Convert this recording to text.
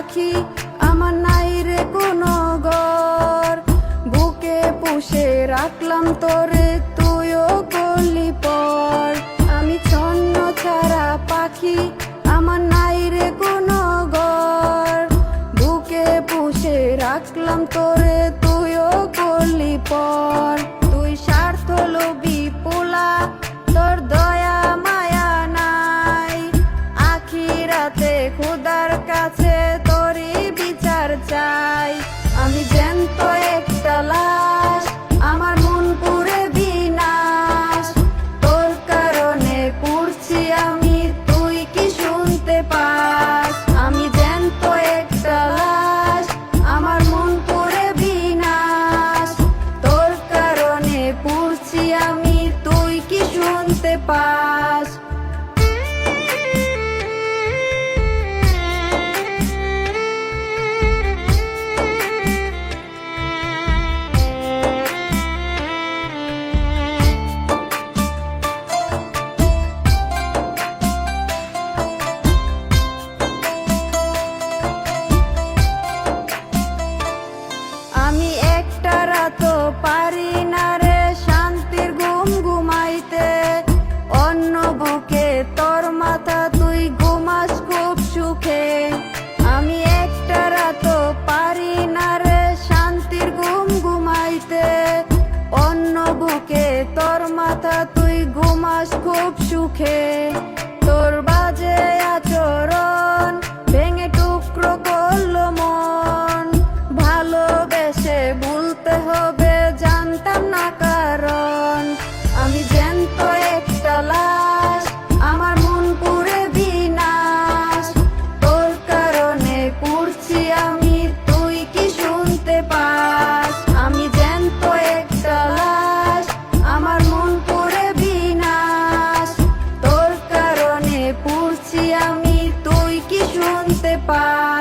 পাখি, আমার নাই রে কোনো ঘর। বুকে পুষে রাখলাম তোরে, তুইও করলি পর। আমি ছন্ন ছাড়া পাখি, আমার নাই রে কোনো ঘর। বুকে পুষে রাখলাম তোরে, তুইও করলি পর। তুই স্বার্থ লোভী পোলা, তোর দয়া মায়া নাই। আখিরাতে খোদার কাছে তোরই বিচার চাই। আমি জ্যান্ত একটা লাশ, আমার মন পুরে বিনাশ। তোর কারণে পুড়ছি আমি, তুই কি শুনতে পাস? আমি জ্যান্ত একটা লাশ, আমার মন পুরে বিনাশ। তোর কারণে পুড়ছি আমি, তুই কি শুনতে পাস? আমি একটা রাতও পারি না রে শান্তির ঘুম ঘুমাইতে। অন্য বুকে তোর মাথা, তুই ঘুমাস খুব সুখে। আমি একটা রাতও পারি না রে শান্তির ঘুম ঘুমাইতে। অন্য বুকে তোর মাথা, তুই ঘুমাস খুব সুখে। তোর বাজে আচরণ ভেঙে টুকরো করলো মন। ভালোবেসে ভুলতে হবে জানতাম না কারণ। আমি জ্যান্ত একটা লাশ, আমার মন পুরে বিনাশ। তোর কারণে পুড়ছি আমি, তুই কি শুনতে পাস? আমি জ্যান্ত একটা লাশ, আমার মন পুরে বিনাশ। তোর কারণে পুড়ছি আমি, তুই কি শুনতে পাস?